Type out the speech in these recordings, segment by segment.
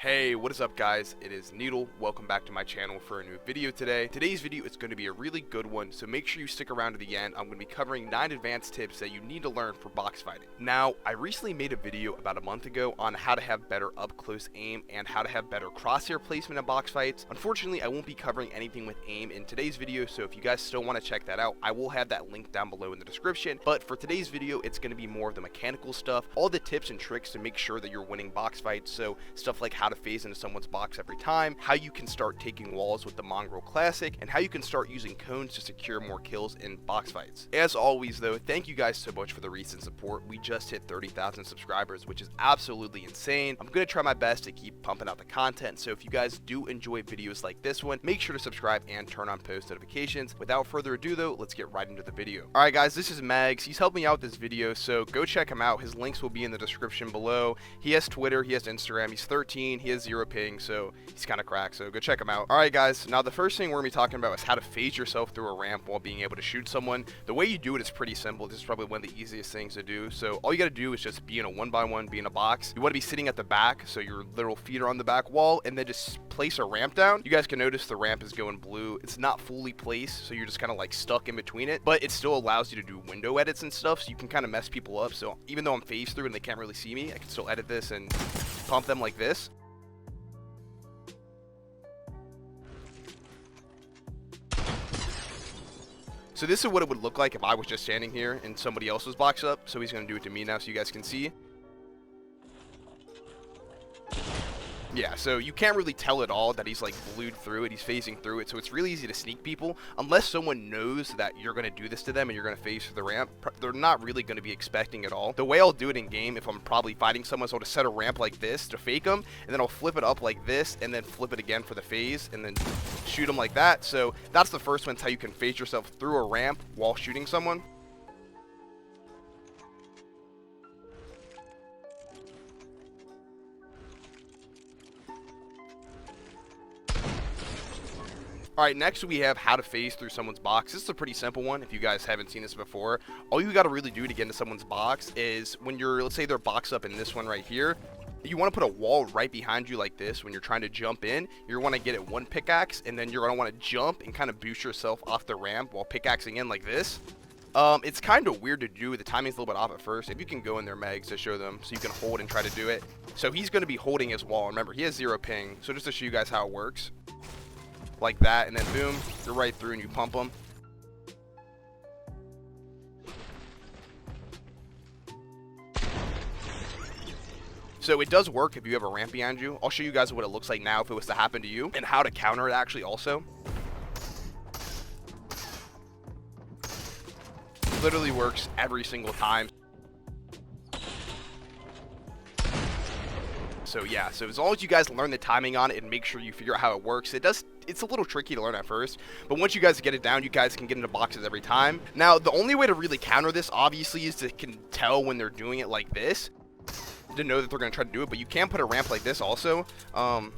Hey, what is up guys? It is Needle. Welcome back to my channel for a new video today. Today's video is going to be a really good one, so make sure you stick around to the end. I'm going to be covering 9 advanced tips that you need to learn for box fighting. Now, I recently made a video about a month ago on how to have better up close aim and how to have better crosshair placement in box fights. Unfortunately, I won't be covering anything with aim in today's video, so if you guys still want to check that out, I will have that link down below in the description. But for today's video, it's going to be more of the mechanical stuff, all the tips and tricks to make sure that you're winning box fights. So stuff like how to phase into someone's box every time, how you can start taking walls with the Mongrel Classic, and how you can start using cones to secure more kills in box fights. As always though, thank you guys so much for the recent support. We just hit 30,000 subscribers, which is absolutely insane. I'm going to try my best to keep pumping out the content, so if you guys do enjoy videos like this one, make sure to subscribe and turn on post notifications. Without further ado though, let's get right into the video. Alright guys, this is Magz. He's helped me out with this video, so go check him out. His links will be in the description below. He has Twitter, he has Instagram, he's 13, he has 0 ping, so he's kind of cracked, so go check him out. Alright guys, now the first thing we're going to be talking about is how to phase yourself through a ramp while being able to shoot someone. The way you do it is pretty simple. This is probably one of the easiest things to do. So all you got to do is just be in a 1x1, be in a box. You want to be sitting at the back, so your little feet are on the back wall, and then just place a ramp down. You guys can notice the ramp is going blue. It's not fully placed, so you're just kind of like stuck in between it, but it still allows you to do window edits and stuff, so you can kind of mess people up. So even though I'm phased through and they can't really see me, I can still edit this and pump them like this. So this is what it would look like if I was just standing here and somebody else was boxed up. So he's going to do it to me now so you guys can see. Yeah, so you can't really tell at all that he's like glued through it, he's phasing through it, so it's really easy to sneak people. Unless someone knows that you're going to do this to them and you're going to phase through the ramp, they're not really going to be expecting it all. The way I'll do it in game, if I'm probably fighting someone, so I'll just set a ramp like this to fake them, and then I'll flip it up like this, and then flip it again for the phase, and then shoot them like that. So that's the first one, it's how you can phase yourself through a ramp while shooting someone. Alright, next we have how to phase through someone's box. This is a pretty simple one if you guys haven't seen this before. All you got to really do to get into someone's box is when you're, let's say they're boxed up in this one right here, you want to put a wall right behind you like this. When you're trying to jump in, you want to get it one pickaxe, and then you're going to want to jump and kind of boost yourself off the ramp while pickaxing in like this. It's kind of weird to do. The timing's a little bit off at first. If you can go in there, Magz, to show them, so you can hold and try to do it. So he's going to be holding his wall. Remember, he has 0 ping, so just to show you guys how it works. Like that, and then boom, you're right through and you pump them. So it does work if you have a ramp behind you. I'll show you guys what it looks like now if it was to happen to you, and how to counter it actually also. Literally works every single time. So yeah, so as long as you guys learn the timing on it and make sure you figure out how it works, it's a little tricky to learn at first, but once you guys get it down, you guys can get into boxes every time. Now, the only way to really counter this, obviously, is to can tell when they're doing it like this, to know that they're going to try to do it, but you can put a ramp like this also. That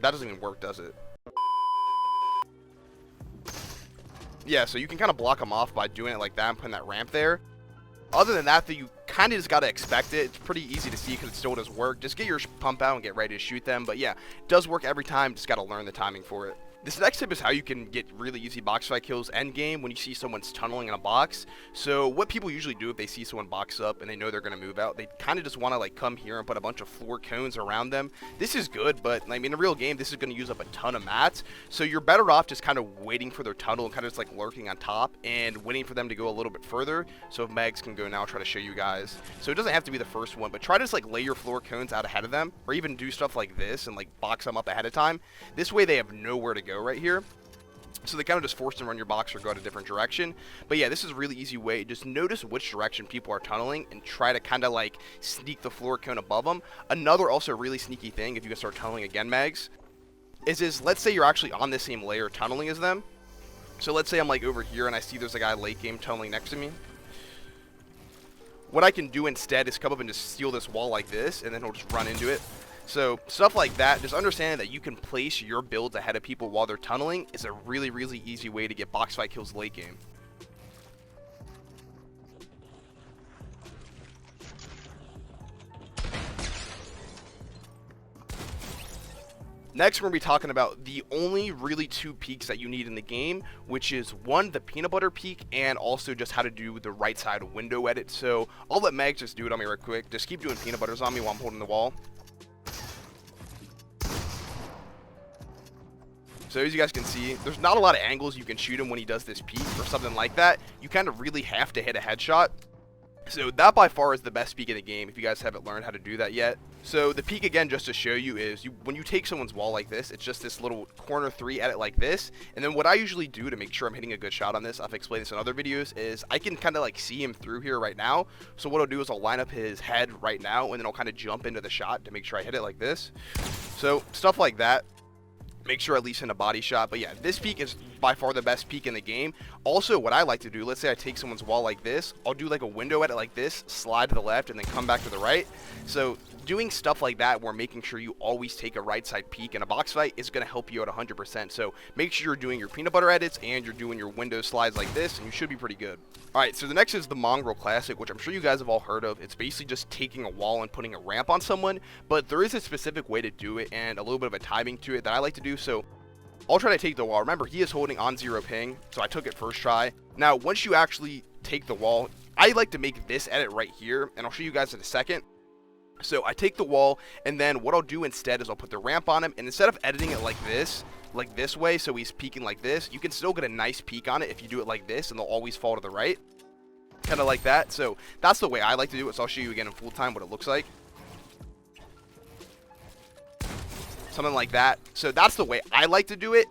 doesn't even work, does it? Yeah, so you can kind of block them off by doing it like that and putting that ramp there. Other than that, you kind of just got to expect it. It's pretty easy to see because it still does work. Just get your pump out and get ready to shoot them. But yeah, it does work every time. Just got to learn the timing for it. This next tip is how you can get really easy box fight kills end game when you see someone's tunneling in a box. So what people usually do if they see someone box up and they know they're going to move out, they kind of just want to like come here and put a bunch of floor cones around them. This is good, but I mean in a real game this is going to use up a ton of mats. So you're better off just kind of waiting for their tunnel and kind of just like lurking on top and waiting for them to go a little bit further. So if Magz can go now, I'll try to show you guys. So it doesn't have to be the first one, but try to just like lay your floor cones out ahead of them, or even do stuff like this and like box them up ahead of time. This way they have nowhere to go right here. So they kind of just force them to run your box or go in a different direction. But yeah, this is a really easy way. Just notice which direction people are tunneling and try to kind of like sneak the floor cone above them. Another also really sneaky thing, if you can start tunneling again, Magz, is let's say you're actually on the same layer tunneling as them. So let's say I'm like over here and I see there's a guy late game tunneling next to me. What I can do instead is come up and just steal this wall like this, and then he'll just run into it. So stuff like that, just understanding that you can place your builds ahead of people while they're tunneling is a really, really easy way to get box fight kills late game. Next, we're going to be talking about the only really 2 peeks that you need in the game, which is 1, the peanut butter peek, and also just how to do the right side window edit. So I'll let Magz just do it on me real quick. Just keep doing peanut butters on me while I'm holding the wall. So as you guys can see, there's not a lot of angles you can shoot him when he does this peek or something like that. You kind of really have to hit a headshot. So that by far is the best peek in the game if you guys haven't learned how to do that yet. So the peek, again, just to show you, is when you take someone's wall like this, it's just this little corner 3 edit like this. And then what I usually do to make sure I'm hitting a good shot on this, I've explained this in other videos, is I can kind of like see him through here right now. So what I'll do is I'll line up his head right now, and then I'll kind of jump into the shot to make sure I hit it like this. So stuff like that. Make sure at least in a body shot. But yeah, this peek is by far the best peek in the game. Also, what I like to do, let's say I take someone's wall like this, I'll do like a window edit like this, slide to the left, and then come back to the right. So doing stuff like that, where making sure you always take a right side peek in a box fight is going to help you out 100%. So make sure you're doing your peanut butter edits and you're doing your window slides like this, and you should be pretty good. Alright, so the next is the Mongrel Classic, which I'm sure you guys have all heard of. It's basically just taking a wall and putting a ramp on someone, but there is a specific way to do it and a little bit of a timing to it that I like to do. So I'll try to take the wall. Remember, he is holding on 0 ping, so I took it first try. Now, once you actually take the wall, I like to make this edit right here, and I'll show you guys in a second. So I take the wall, and then what I'll do instead is I'll put the ramp on him, and instead of editing it like this way, so he's peeking like this, you can still get a nice peek on it if you do it like this, and they'll always fall to the right, kind of like that. So that's the way I like to do it. So I'll show you again in full time what it looks like. Something like that. So that's the way I like to do it.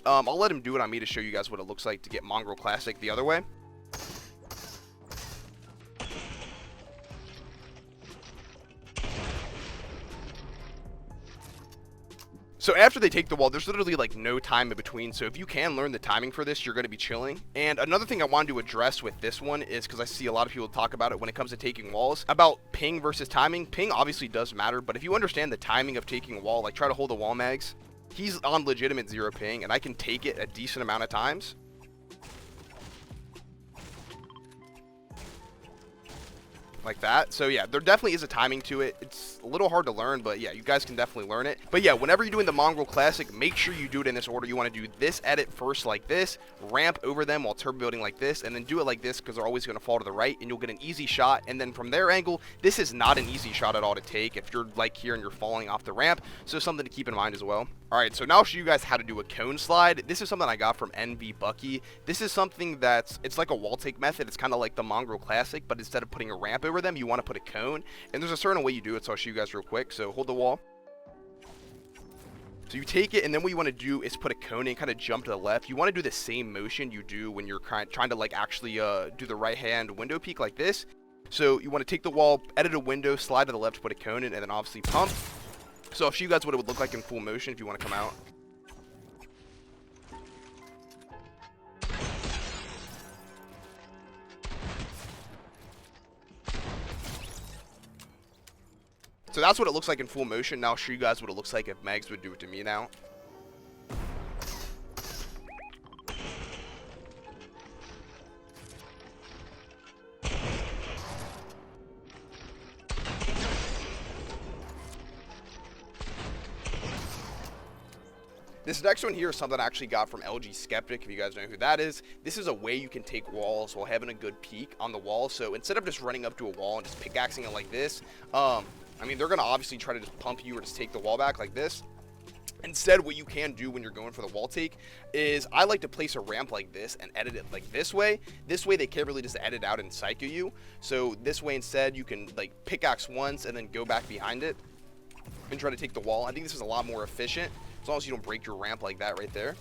I'll let him do it on me to show you guys what it looks like to get Mongrel Classic the other way. So after they take the wall, there's literally like no time in between. So if you can learn the timing for this, you're going to be chilling. And another thing I wanted to address with this one is, because I see a lot of people talk about it when it comes to taking walls, about ping versus timing. Ping obviously does matter, but if you understand the timing of taking a wall, like try to hold a wall, Magz. He's on legitimate 0 ping, and I can take it a decent amount of times. Like that. So yeah, there definitely is a timing to it. It's a little hard to learn, but yeah, you guys can definitely learn it. But yeah, whenever you're doing the Mongrel Classic, make sure you do it in this order. You want to do this edit first like this, ramp over them while turbo building like this, and then do it like this, because they're always going to fall to the right, and you'll get an easy shot. And then from their angle, this is not an easy shot at all to take if you're like here and you're falling off the ramp. So something to keep in mind as well. Alright, so now I'll show you guys how to do a cone slide. This is something I got from NV Bucky. This is something it's like a wall take method. It's kind of like the Mongrel Classic, but instead of putting a ramp over them, you want to put a cone. And there's a certain way you do it, so I'll show you guys real quick. So hold the wall. So you take it, and then what you want to do is put a cone and kind of jump to the left. You want to do the same motion you do when you're trying to like actually do the right hand window peek like this. So you want to take the wall, edit a window, slide to the left, put a cone in, and then obviously pump. So I'll show you guys what it would look like in full motion if you want to come out. So that's what it looks like in full motion. Now I'll show you guys what it looks like if Magz would do it to me now. This next one here is something I actually got from LG Skeptic, if you guys know who that is. This is a way you can take walls while having a good peek on the wall. So instead of just running up to a wall and just pickaxing it like this, I mean, they're going to obviously try to just pump you or just take the wall back like this. Instead, what you can do when you're going for the wall take is I like to place a ramp like this and edit it like this way. This way, they can't really just edit out and psycho you. So this way, instead, you can like pickaxe once and then go back behind it and try to take the wall. I think this is a lot more efficient, as long as you don't break your ramp like that right there.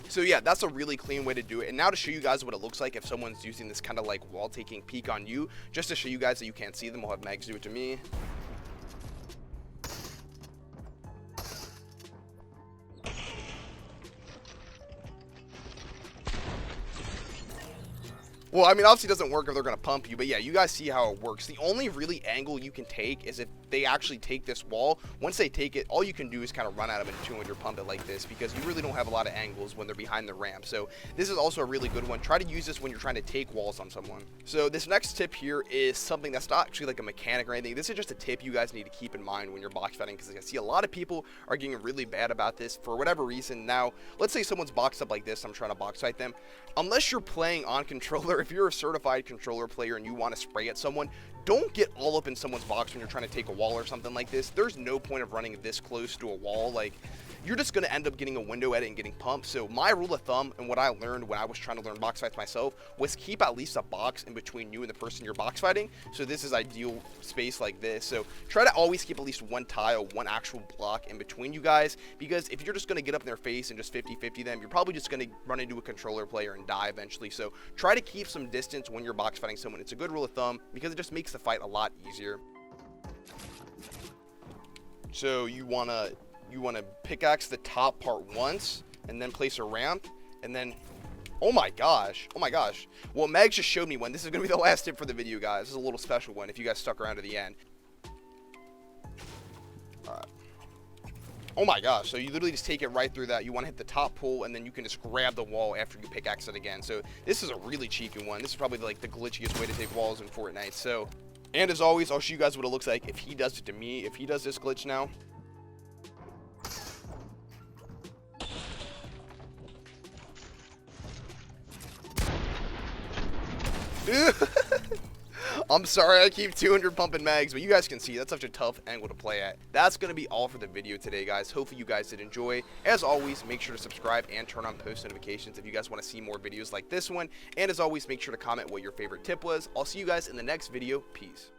So yeah, that's a really clean way to do it. And now to show you guys what it looks like if someone's using this kind of like wall taking peek on you, just to show you guys that you can't see them, we'll have Magz do it to me. Well, I mean, obviously it doesn't work if they're going to pump you, but yeah, you guys see how it works. The only really angle you can take is if they actually take this wall, once they take it, all you can do is kind of run at them and 200 pump it like this, because you really don't have a lot of angles when they're behind the ramp. So this is also a really good one. Try to use this when you're trying to take walls on someone. So this next tip here is something that's not actually like a mechanic or anything. This is just a tip you guys need to keep in mind when you're box fighting, because I see a lot of people are getting really bad about this for whatever reason. Now, let's say someone's boxed up like this, I'm trying to box fight them. Unless you're playing on controller, if you're a certified controller player and you want to spray at someone, don't get all up in someone's box when you're trying to take a wall or something like this. There's no point of running this close to a wall. Like, you're just going to end up getting a window at it and getting pumped. So my rule of thumb, and what I learned when I was trying to learn box fights myself, was keep at least a box in between you and the person you're box fighting. So this is ideal space like this. So try to always keep at least one tile, one actual block in between you guys, because if you're just going to get up in their face and just 50-50 them, you're probably just going to run into a controller player and die eventually. So try to keep some distance when you're box fighting someone. It's a good rule of thumb because it just makes the fight a lot easier. So you want to pickaxe the top part once and then place a ramp, and then oh my gosh, well, Magz just showed me one. This is gonna be the last tip for the video, guys. This is a little special one if you guys stuck around to the end. All right. Oh my gosh, so you literally just take it right through that. You want to hit the top pole, and then you can just grab the wall after you pickaxe it again. So this is a really cheeky one. This is probably like the glitchiest way to take walls in Fortnite. So, and as always, I'll show you guys what it looks like if he does it to me. If he does this glitch now. I'm sorry I keep 200 pumping Magz, but you guys can see that's such a tough angle to play at. That's going to be all for the video today, guys. Hopefully you guys did enjoy. As always, make sure to subscribe and turn on post notifications if you guys want to see more videos like this one. And as always, make sure to comment what your favorite tip was. I'll see you guys in the next video. Peace.